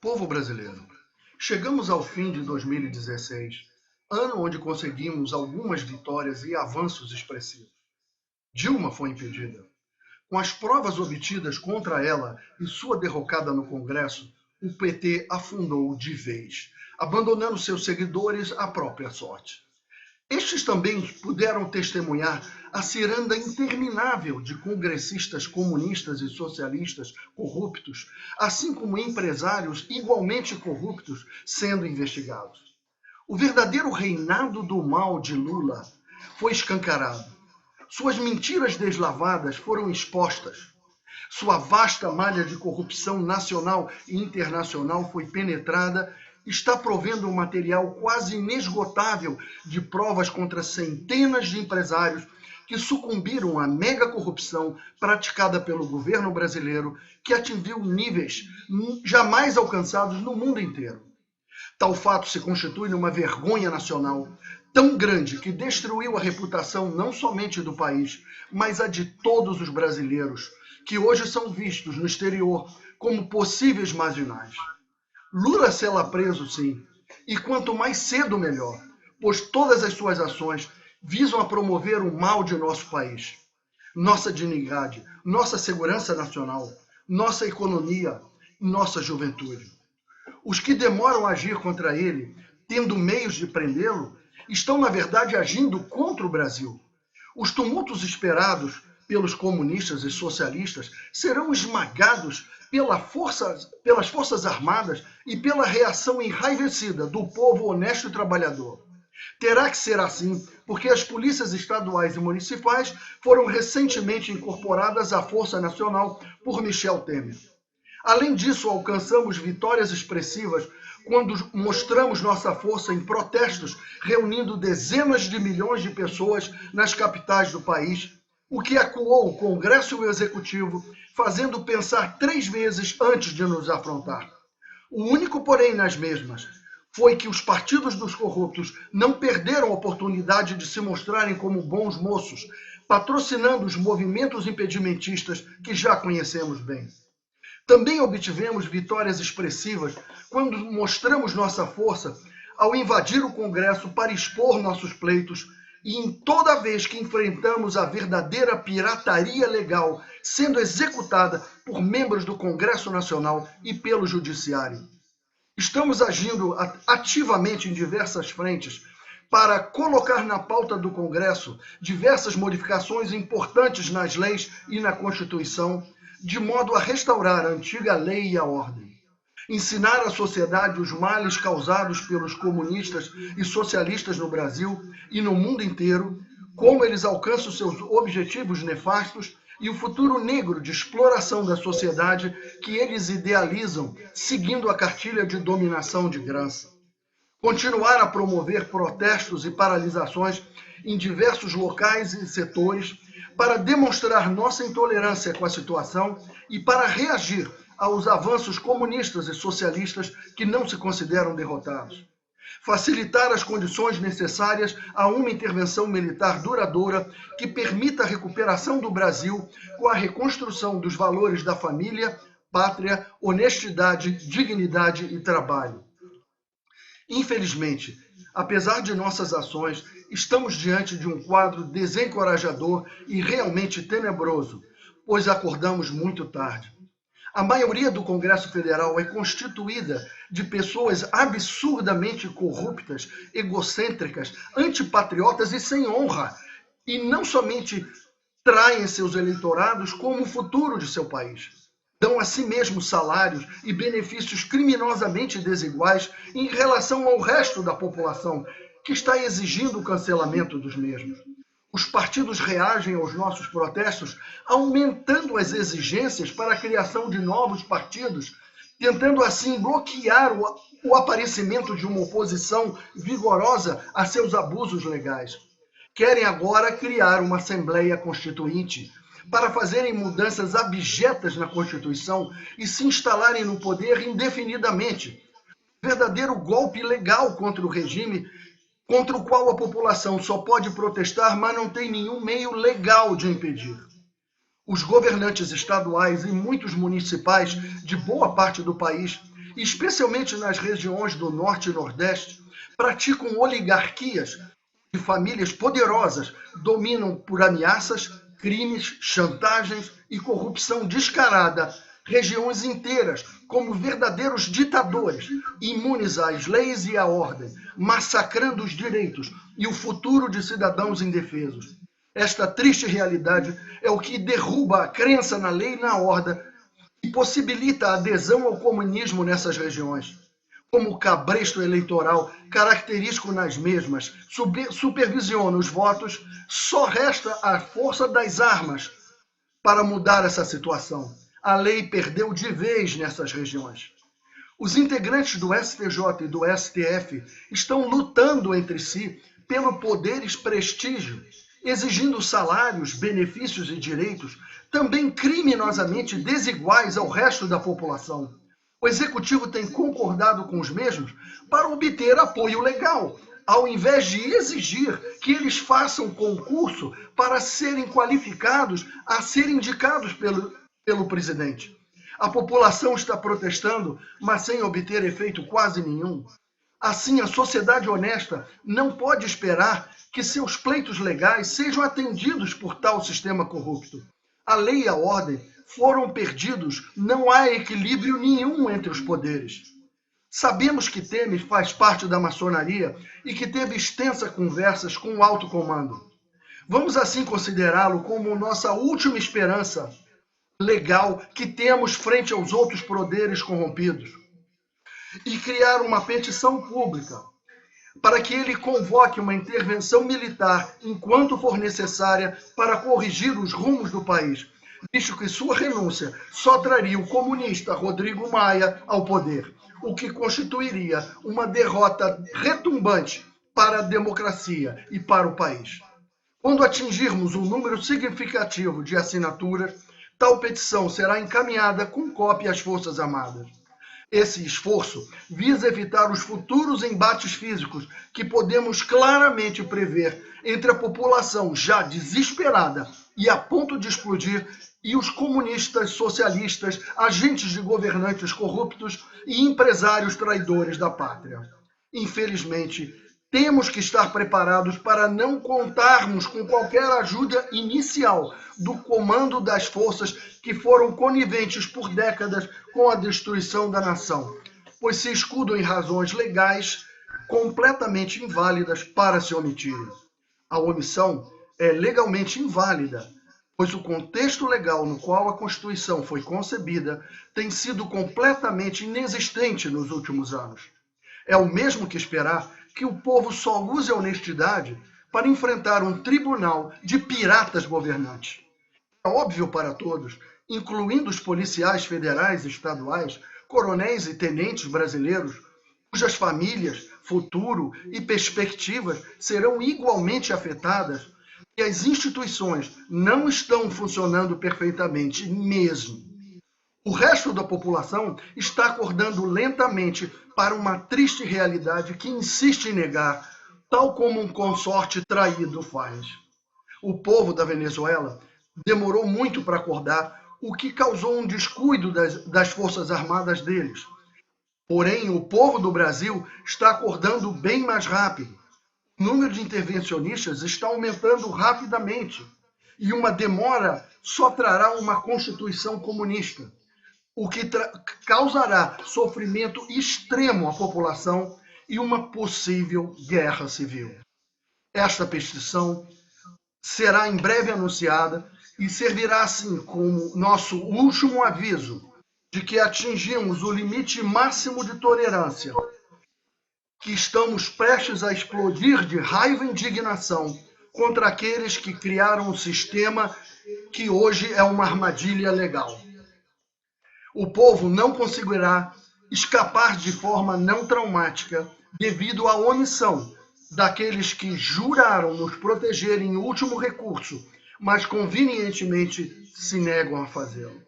Povo brasileiro, chegamos ao fim de 2016, ano onde conseguimos algumas vitórias e avanços expressivos. Dilma foi impedida. Com as provas obtidas contra ela e sua derrocada no Congresso, o PT afundou de vez, abandonando seus seguidores à própria sorte. Estes também puderam testemunhar a ciranda interminável de congressistas comunistas e socialistas corruptos, assim como empresários igualmente corruptos sendo investigados. O verdadeiro reinado do mal de Lula foi escancarado. Suas mentiras deslavadas foram expostas. Sua vasta malha de corrupção nacional e internacional foi penetrada, está provendo um material quase inesgotável de provas contra centenas de empresários que sucumbiram à mega corrupção praticada pelo governo brasileiro, que atingiu níveis jamais alcançados no mundo inteiro. Tal fato se constitui numa vergonha nacional tão grande que destruiu a reputação não somente do país, mas a de todos os brasileiros, que hoje são vistos no exterior como possíveis marginais. Lula será preso, sim, e quanto mais cedo melhor, pois todas as suas ações visam a promover o mal de nosso país, nossa dignidade, nossa segurança nacional, nossa economia, nossa juventude. Os que demoram a agir contra ele, tendo meios de prendê-lo, estão, na verdade, agindo contra o Brasil. Os tumultos esperados pelos comunistas e socialistas serão esmagados pelas Forças Armadas e pela reação enraivecida do povo honesto e trabalhador. Terá que ser assim, porque as polícias estaduais e municipais foram recentemente incorporadas à Força Nacional por Michel Temer. Além disso, alcançamos vitórias expressivas quando mostramos nossa força em protestos, reunindo dezenas de milhões de pessoas nas capitais do país, o que acuou o Congresso e o Executivo, fazendo pensar 3 vezes antes de nos afrontar. O único, porém, nas mesmas, foi que os partidos dos corruptos não perderam a oportunidade de se mostrarem como bons moços, patrocinando os movimentos impedimentistas que já conhecemos bem. Também obtivemos vitórias expressivas quando mostramos nossa força ao invadir o Congresso para expor nossos pleitos e em toda vez que enfrentamos a verdadeira pirataria legal sendo executada por membros do Congresso Nacional e pelo Judiciário. Estamos agindo ativamente em diversas frentes para colocar na pauta do Congresso diversas modificações importantes nas leis e na Constituição, de modo a restaurar a antiga lei e a ordem. Ensinar à sociedade os males causados pelos comunistas e socialistas no Brasil e no mundo inteiro, como eles alcançam seus objetivos nefastos e o futuro negro de exploração da sociedade que eles idealizam, seguindo a cartilha de dominação de Gramsci. Continuar a promover protestos e paralisações em diversos locais e setores para demonstrar nossa intolerância com a situação e para reagir aos avanços comunistas e socialistas que não se consideram derrotados. Facilitar as condições necessárias a uma intervenção militar duradoura que permita a recuperação do Brasil com a reconstrução dos valores da família, pátria, honestidade, dignidade e trabalho. Infelizmente, apesar de nossas ações, estamos diante de um quadro desencorajador e realmente tenebroso, pois acordamos muito tarde. A maioria do Congresso Federal é constituída de pessoas absurdamente corruptas, egocêntricas, antipatriotas e sem honra, e não somente traem seus eleitorados como o futuro de seu país. Dão a si mesmos salários e benefícios criminosamente desiguais em relação ao resto da população, que está exigindo o cancelamento dos mesmos. Os partidos reagem aos nossos protestos aumentando as exigências para a criação de novos partidos, tentando assim bloquear o aparecimento de uma oposição vigorosa a seus abusos legais. Querem agora criar uma Assembleia Constituinte para fazerem mudanças abjetas na Constituição e se instalarem no poder indefinidamente. Verdadeiro golpe legal contra o regime, contra o qual a população só pode protestar, mas não tem nenhum meio legal de impedir. Os governantes estaduais e muitos municipais de boa parte do país especialmente nas regiões do Norte e Nordeste, praticam oligarquias de famílias poderosas, dominam por ameaças, crimes, chantagens e corrupção descarada regiões inteiras como verdadeiros ditadores, imunes às leis e à ordem, massacrando os direitos e o futuro de cidadãos indefesos. Esta triste realidade é o que derruba a crença na lei e na ordem e possibilita a adesão ao comunismo nessas regiões. Como o cabresto eleitoral, característico nas mesmas, supervisiona os votos, só resta a força das armas para mudar essa situação. A lei perdeu de vez nessas regiões. Os integrantes do STJ e do STF estão lutando entre si pelo poder e prestígio, exigindo salários, benefícios e direitos também criminosamente desiguais ao resto da população. O Executivo tem concordado com os mesmos para obter apoio legal, ao invés de exigir que eles façam concurso para serem qualificados a serem indicados pelo presidente. A população está protestando, mas sem obter efeito quase nenhum. Assim, a sociedade honesta não pode esperar que seus pleitos legais sejam atendidos por tal sistema corrupto. A lei e a ordem foram perdidos, não há equilíbrio nenhum entre os poderes. Sabemos que Temer faz parte da maçonaria e que teve extensas conversas com o alto comando. Vamos assim considerá-lo como nossa última esperança legal que temos frente aos outros poderes corrompidos e criar uma petição pública para que ele convoque uma intervenção militar enquanto for necessária para corrigir os rumos do país, visto que sua renúncia só traria o comunista Rodrigo Maia ao poder, o que constituiria uma derrota retumbante para a democracia e para o país. Quando atingirmos um número significativo de assinaturas, tal petição será encaminhada com cópia às Forças Armadas. Esse esforço visa evitar os futuros embates físicos que podemos claramente prever entre a população já desesperada e a ponto de explodir e os comunistas, socialistas, agentes de governantes corruptos e empresários traidores da pátria. Infelizmente, temos que estar preparados para não contarmos com qualquer ajuda inicial do comando das forças que foram coniventes por décadas com a destruição da nação, pois se escudam em razões legais completamente inválidas para se omitirem. A omissão é legalmente inválida, pois o contexto legal no qual a Constituição foi concebida tem sido completamente inexistente nos últimos anos. É o mesmo que esperar que o povo só use a honestidade para enfrentar um tribunal de piratas governantes. É óbvio para todos, incluindo os policiais federais e estaduais, coronéis e tenentes brasileiros, cujas famílias, futuro e perspectivas serão igualmente afetadas, e as instituições não estão funcionando perfeitamente mesmo. O resto da população está acordando lentamente para uma triste realidade que insiste em negar, tal como um consorte traído faz. O povo da Venezuela demorou muito para acordar, o que causou um descuido das Forças Armadas deles. Porém, o povo do Brasil está acordando bem mais rápido. O número de intervencionistas está aumentando rapidamente e uma demora só trará uma Constituição comunista, o que causará sofrimento extremo à população e uma possível guerra civil. Esta petição será em breve anunciada e servirá assim como nosso último aviso de que atingimos o limite máximo de tolerância, que estamos prestes a explodir de raiva e indignação contra aqueles que criaram um sistema que hoje é uma armadilha legal. O povo não conseguirá escapar de forma não traumática devido à omissão daqueles que juraram nos proteger em último recurso, mas convenientemente se negam a fazê-lo.